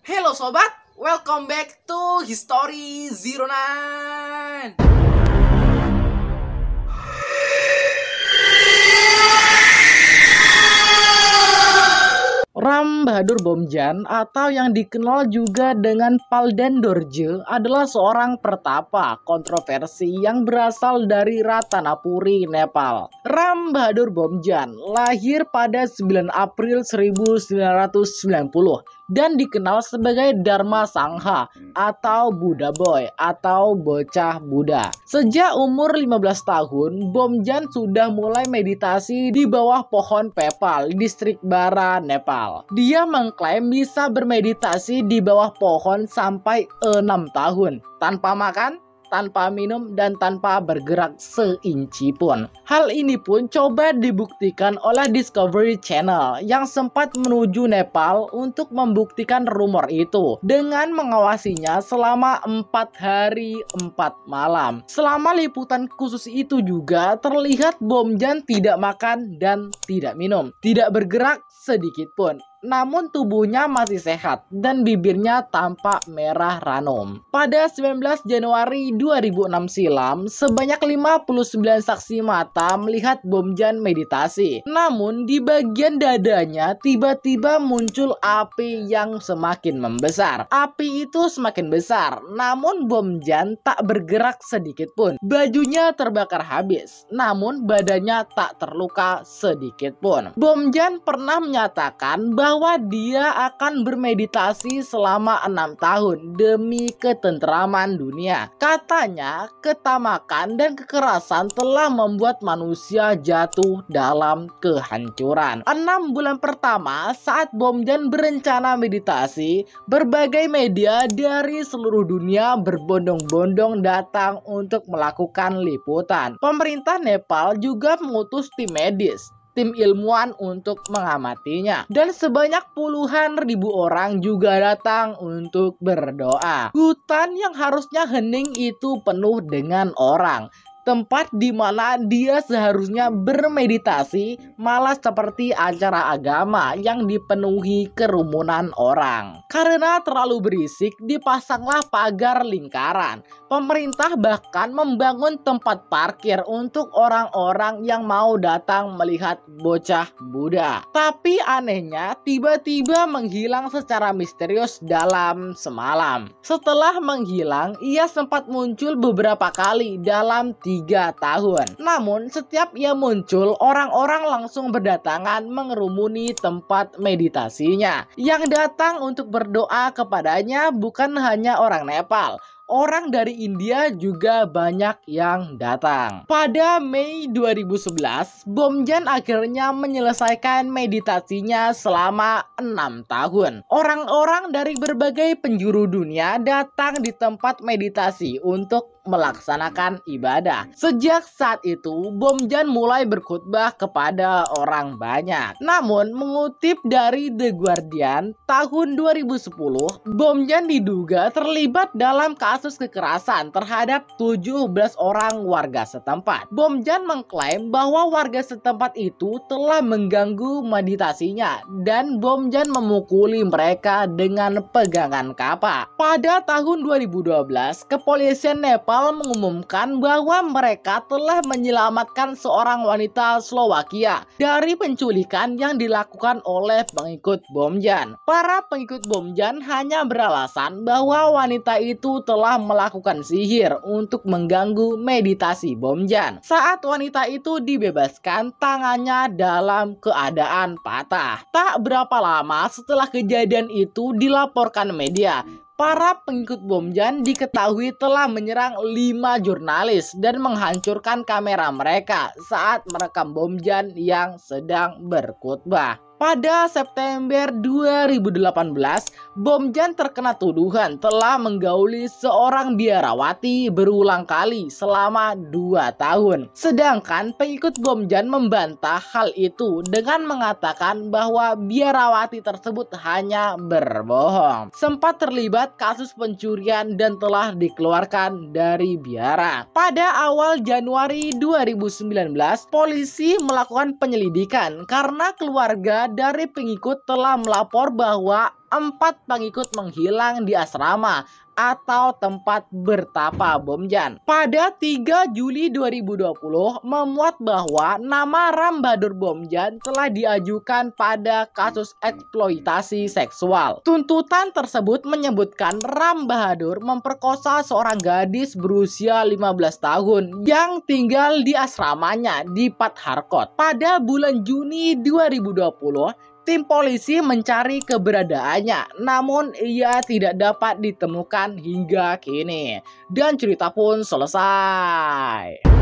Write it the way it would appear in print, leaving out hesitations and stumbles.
Hello sobat, welcome back to History Zero Nine. Ram Bahadur Bomjan atau yang dikenal juga dengan Palden Dorje adalah seorang pertapa kontroversi yang berasal dari Ratanapuri, Nepal. Ram Bahadur Bomjan lahir pada 9 April 1990 dan dikenal sebagai Dharma Sangha atau Buddha Boy atau bocah Buddha. Sejak umur 15 tahun, Bomjan sudah mulai meditasi di bawah pohon pepal di distrik Bara, Nepal. Dia mengklaim bisa bermeditasi di bawah pohon sampai 6 tahun tanpa makan, tanpa minum, dan tanpa bergerak seinci pun. Hal ini pun coba dibuktikan oleh Discovery Channel yang sempat menuju Nepal untuk membuktikan rumor itu dengan mengawasinya selama 4 hari 4 malam. Selama liputan khusus itu juga terlihat Bomjan tidak makan dan tidak minum, tidak bergerak sedikit pun. Namun tubuhnya masih sehat dan bibirnya tampak merah ranum. Pada 19 Januari 2006 silam, sebanyak 59 saksi mata melihat Bomjan meditasi. Namun di bagian dadanya tiba-tiba muncul api yang semakin membesar. Api itu semakin besar, namun Bomjan tak bergerak sedikit pun. Bajunya terbakar habis, namun badannya tak terluka sedikit pun. Bomjan pernah menyatakan bahwa dia akan bermeditasi selama 6 tahun demi ketentraman dunia. Katanya, ketamakan dan kekerasan telah membuat manusia jatuh dalam kehancuran. 6 bulan pertama saat Bomjan berencana meditasi, berbagai media dari seluruh dunia berbondong-bondong datang untuk melakukan liputan. Pemerintah Nepal juga mengutus tim medis, tim ilmuwan untuk mengamatinya. Dan sebanyak puluhan ribu orang juga datang untuk berdoa. Hutan yang harusnya hening itu penuh dengan orang. Tempat di mana dia seharusnya bermeditasi malah seperti acara agama yang dipenuhi kerumunan orang. Karena terlalu berisik, dipasanglah pagar lingkaran. Pemerintah bahkan membangun tempat parkir untuk orang-orang yang mau datang melihat bocah Buddha. Tapi anehnya, tiba-tiba menghilang secara misterius dalam semalam. Setelah menghilang, ia sempat muncul beberapa kali dalam 3 tahun. Namun setiap ia muncul, orang-orang langsung berdatangan mengerumuni tempat meditasinya. Yang datang untuk berdoa kepadanya bukan hanya orang Nepal. Orang dari India juga banyak yang datang. Pada Mei 2011, Bomjan akhirnya menyelesaikan meditasinya selama 6 tahun. Orang-orang dari berbagai penjuru dunia datang di tempat meditasi untuk melaksanakan ibadah. Sejak saat itu, Bomjan mulai berkhutbah kepada orang banyak. Namun, mengutip dari The Guardian, tahun 2010, Bomjan diduga terlibat dalam kasus kekerasan terhadap 17 orang warga setempat. Bomjan mengklaim bahwa warga setempat itu telah mengganggu meditasinya dan Bomjan memukuli mereka dengan pegangan kapak. Pada tahun 2012, kepolisian Nepal mengumumkan bahwa mereka telah menyelamatkan seorang wanita Slovakia dari penculikan yang dilakukan oleh pengikut Bomjan. Para pengikut Bomjan hanya beralasan bahwa wanita itu telah melakukan sihir untuk mengganggu meditasi Bomjan. Saat wanita itu dibebaskan, tangannya dalam keadaan patah. Tak berapa lama setelah kejadian itu dilaporkan media, para pengikut Bomjan diketahui telah menyerang 5 jurnalis dan menghancurkan kamera mereka saat merekam Bomjan yang sedang berkhutbah. Pada September 2018, Bomjan terkena tuduhan telah menggauli seorang biarawati berulang kali selama 2 tahun. Sedangkan pengikut Bomjan membantah hal itu dengan mengatakan bahwa biarawati tersebut hanya berbohong. Sempat terlibat kasus pencurian dan telah dikeluarkan dari biara. Pada awal Januari 2019, polisi melakukan penyelidikan karena keluarga dari pengikut telah melapor bahwa 4 pengikut menghilang di asrama atau tempat bertapa Bomjan. Pada 3 Juli 2020 memuat bahwa nama Ram Bahadur Bomjan telah diajukan pada kasus eksploitasi seksual. Tuntutan tersebut menyebutkan Ram Bahadur memperkosa seorang gadis berusia 15 tahun yang tinggal di asramanya di Pat Harkot. Pada bulan Juni 2020, tim polisi mencari keberadaannya, namun ia tidak dapat ditemukan hingga kini. Dan cerita pun selesai.